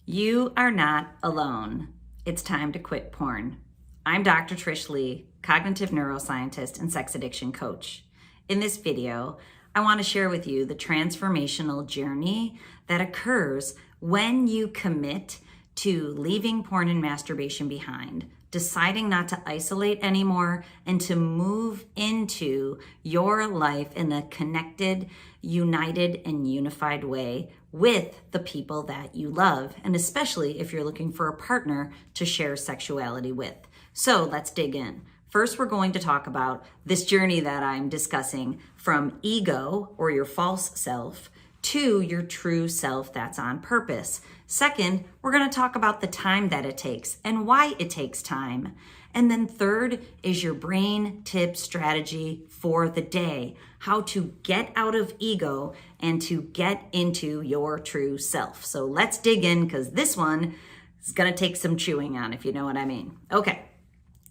You are not alone. It's time to quit porn. I'm Dr. Trish Leigh, Cognitive Neuroscientist and Sex Addiction Coach. In this video, I want to share with you the transformational journey that occurs when you commit to leaving porn and masturbation behind, deciding not to isolate anymore, and to move into your life in a connected, united, and unified way with the people that you love, and especially if you're looking for a partner to share sexuality with. So let's dig in. First, we're going to talk about this journey that I'm discussing from ego, or your false self, to your true self that's on purpose. Second, we're going to talk about the time that it takes and why it takes time. And then third is your brain tip strategy for the day, how to get out of ego and to get into your true self. So let's dig in, because this one is going to take some chewing on, if you know what I mean. Okay,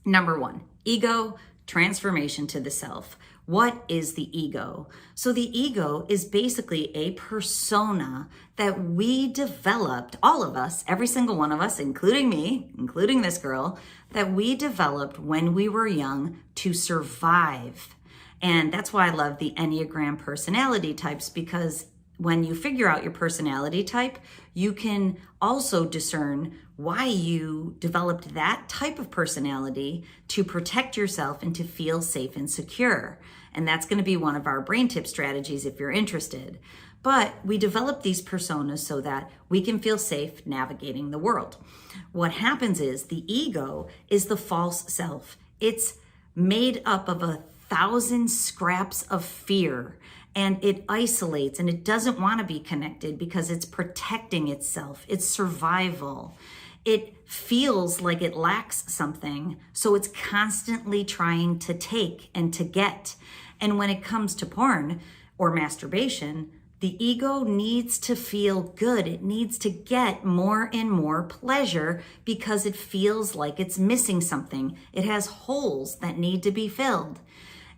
number one, ego transformation to the self. What is the ego? So the ego is basically a persona that we developed, all of us, every single one of us, including me, including this girl, that we developed when we were young to survive. And that's why I love the Enneagram personality types, because when you figure out your personality type, you can also discern why you developed that type of personality to protect yourself and to feel safe and secure. And that's going to be one of our brain tip strategies if you're interested. But we develop these personas so that we can feel safe navigating the world. What happens is the ego is the false self. It's made up of 1,000 scraps of fear, and it isolates and it doesn't want to be connected because it's protecting itself. It's survival. It feels like it lacks something, so it's constantly trying to take and to get. And when it comes to porn or masturbation, the ego needs to feel good. It needs to get more and more pleasure because it feels like it's missing something. It has holes that need to be filled.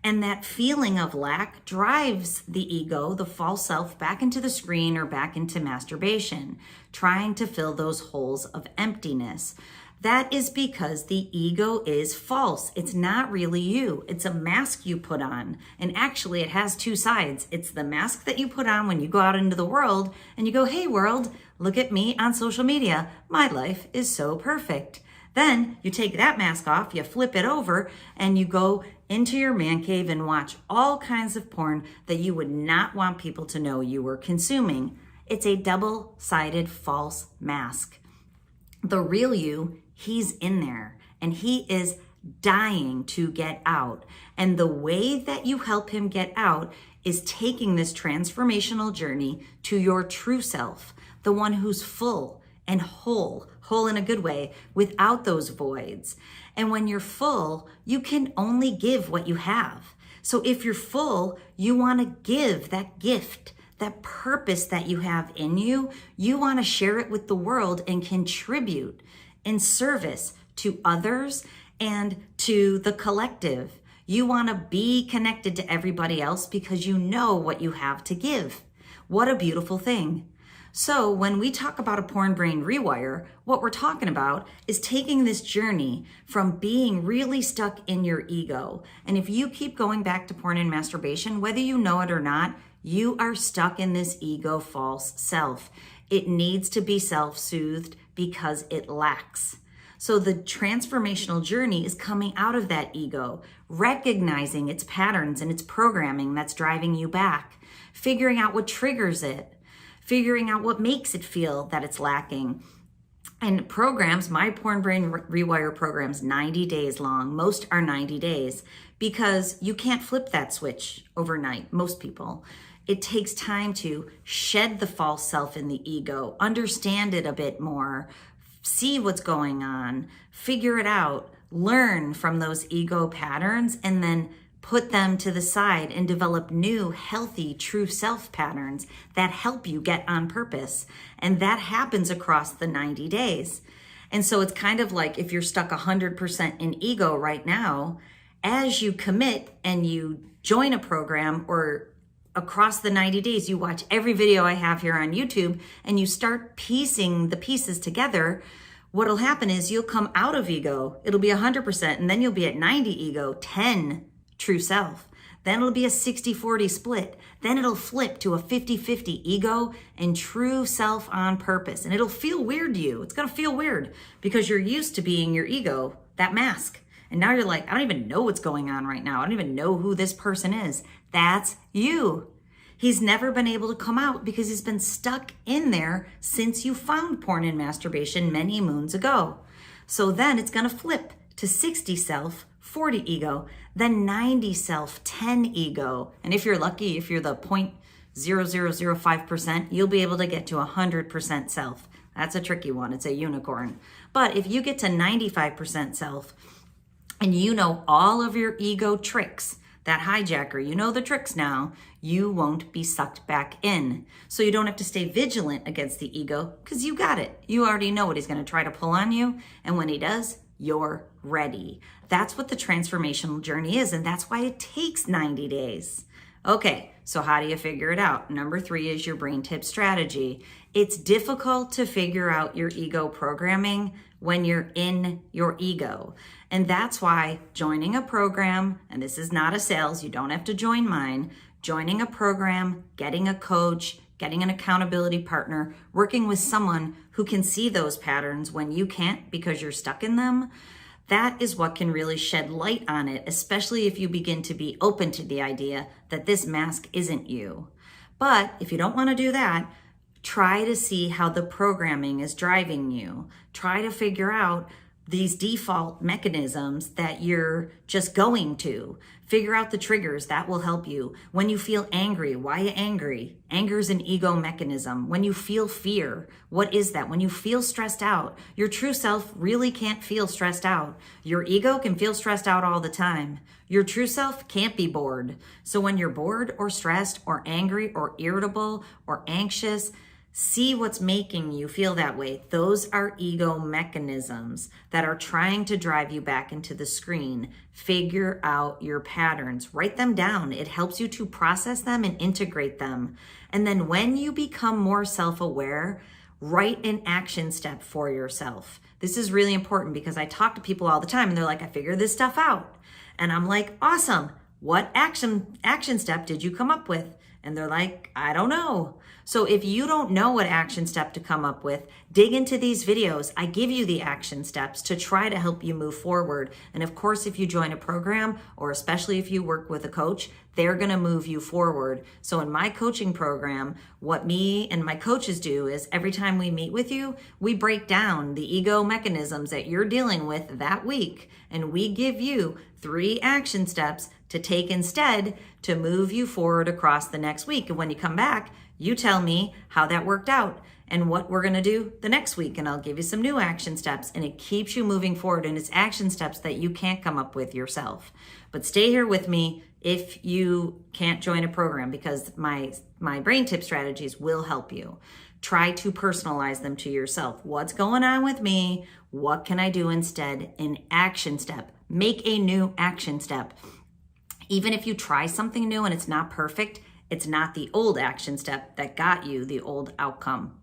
And that feeling of lack drives the ego, the false self, back into the screen or back into masturbation, trying to fill those holes of emptiness. That is because the ego is false. It's not really you. It's a mask you put on. And actually, it has two sides. It's the mask that you put on when you go out into the world and you go, hey world, look at me on social media. My life is so perfect. Then you take that mask off, you flip it over, and you go into your man cave and watch all kinds of porn that you would not want people to know you were consuming. It's a double-sided false mask. The real you, he's in there, and he is dying to get out. And the way that you help him get out is taking this transformational journey to your true self, the one who's full and whole in a good way, without those voids. And when you're full, you can only give what you have. So if you're full, you want to give that gift, that purpose that you have in you. You want to share it with the world and contribute in service to others and to the collective. You want to be connected to everybody else because you know what you have to give. What a beautiful thing. So when we talk about a porn brain rewire, what we're talking about is taking this journey from being really stuck in your ego. And if you keep going back to porn and masturbation, whether you know it or not, you are stuck in this ego false self. It needs to be self-soothed because it lacks. So the transformational journey is coming out of that ego, recognizing its patterns and its programming that's driving you back, figuring out what triggers it, figuring out what makes it feel that it's lacking. And programs, my Porn Brain Rewire program's 90 days long. Most are 90 days because you can't flip that switch overnight, most people. It takes time to shed the false self in the ego, understand it a bit more, see what's going on, figure it out, learn from those ego patterns, and then put them to the side and develop new, healthy, true self patterns that help you get on purpose. And that happens across the 90 days. And so it's kind of like if you're stuck 100% in ego right now, as you commit and you join a program or across the 90 days, you watch every video I have here on YouTube and you start piecing the pieces together, what'll happen is you'll come out of ego. It'll be 100%, and then you'll be at 90 ego, 10 true self. Then it'll be a 60-40 split. Then it'll flip to a 50-50 ego and true self on purpose. And it'll feel weird to you. It's going to feel weird because you're used to being your ego, that mask. And now you're like, I don't even know what's going on right now. I don't even know who this person is. That's you. He's never been able to come out because he's been stuck in there since you found porn and masturbation many moons ago. So then it's going to flip to 60 self, 40 ego, then 90 self, 10 ego. And if you're lucky, if you're the 0.0005%, you'll be able to get to 100% self. That's a tricky one. It's a unicorn. But if you get to 95% self and you know all of your ego tricks, that hijacker, you know the tricks now, you won't be sucked back in. So you don't have to stay vigilant against the ego because you got it. You already know what he's going to try to pull on you. And when he does, you're ready. That's what the transformational journey is. And that's why it takes 90 days. Okay, so how do you figure it out? Number 3 is your brain tip strategy. It's difficult to figure out your ego programming when you're in your ego. And that's why joining a program, and this is not a sales, you don't have to join mine, joining a program, getting a coach, getting an accountability partner, working with someone who can see those patterns when you can't because you're stuck in them, that is what can really shed light on it, especially if you begin to be open to the idea that this mask isn't you. But if you don't want to do that, try to see how the programming is driving you. Try to figure out these default mechanisms that you're just going to. Figure out the triggers. That will help you. When you feel angry, why are you angry? Anger is an ego mechanism. When you feel fear, what is that? When you feel stressed out, your true self really can't feel stressed out. Your ego can feel stressed out all the time. Your true self can't be bored. So when you're bored or stressed or angry or irritable or anxious, see what's making you feel that way. Those are ego mechanisms that are trying to drive you back into the screen. Figure out your patterns. Write them down. It helps you to process them and integrate them. And then when you become more self-aware, write an action step for yourself. This is really important because I talk to people all the time and they're like, I figured this stuff out. And I'm like, awesome. What action step did you come up with? And they're like, I don't know. So if you don't know what action step to come up with, dig into these videos. I give you the action steps to try to help you move forward. And of course, if you join a program, or especially if you work with a coach, they're going to move you forward. So in my coaching program, what me and my coaches do is every time we meet with you, we break down the ego mechanisms that you're dealing with that week. And we give you 3 action steps to take instead to move you forward across the next week. And when you come back, you tell me how that worked out and what we're going to do the next week. And I'll give you some new action steps, and it keeps you moving forward. And it's action steps that you can't come up with yourself. But stay here with me if you can't join a program, because my brain tip strategies will help you. Try to personalize them to yourself. What's going on with me? What can I do instead? An action step. Make a new action step. Even if you try something new and it's not perfect, it's not the old action step that got you the old outcome.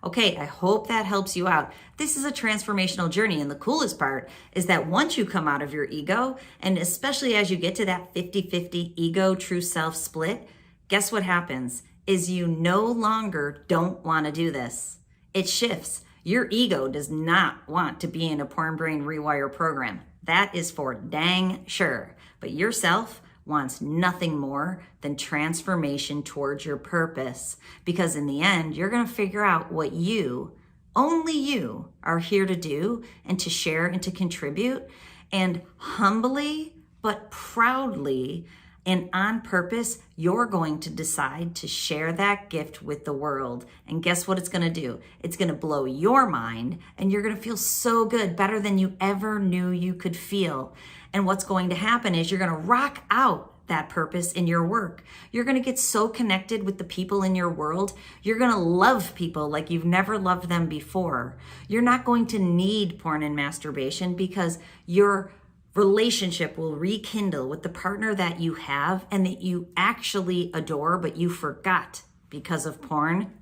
Okay, I hope that helps you out. This is a transformational journey, and the coolest part is that once you come out of your ego, and especially as you get to that 50-50 ego true self split, guess what happens? Is you no longer don't want to do this. It shifts. Your ego does not want to be in a Porn Brain Rewire program. That is for dang sure. But yourself wants nothing more than transformation towards your purpose. Because in the end, you're going to figure out what you, only you, are here to do and to share and to contribute. And humbly but proudly and on purpose, you're going to decide to share that gift with the world. And guess what it's going to do? It's going to blow your mind, and you're going to feel so good, better than you ever knew you could feel. And what's going to happen is you're going to rock out that purpose in your work. You're going to get so connected with the people in your world. You're going to love people like you've never loved them before. You're not going to need porn and masturbation because you're relationship will rekindle with the partner that you have and that you actually adore, but you forgot because of porn.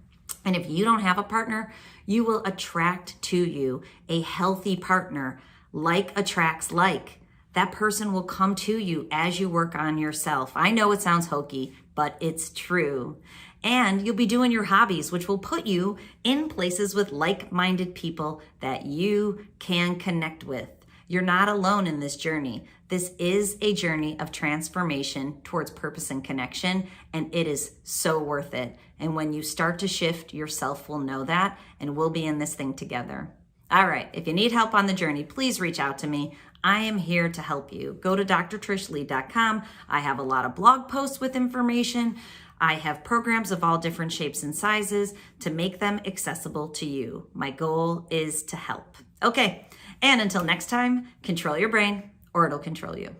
And if you don't have a partner, you will attract to you a healthy partner. Like attracts like. That person will come to you as you work on yourself. I know it sounds hokey, but it's true. And you'll be doing your hobbies, which will put you in places with like-minded people that you can connect with. You're not alone in this journey. This is a journey of transformation towards purpose and connection, and it is so worth it. And when you start to shift, yourself will know that, and we'll be in this thing together. All right, if you need help on the journey, please reach out to me. I am here to help you. Go to drtrishleigh.com. I have a lot of blog posts with information. I have programs of all different shapes and sizes to make them accessible to you. My goal is to help. Okay, and until next time, control your brain or it'll control you.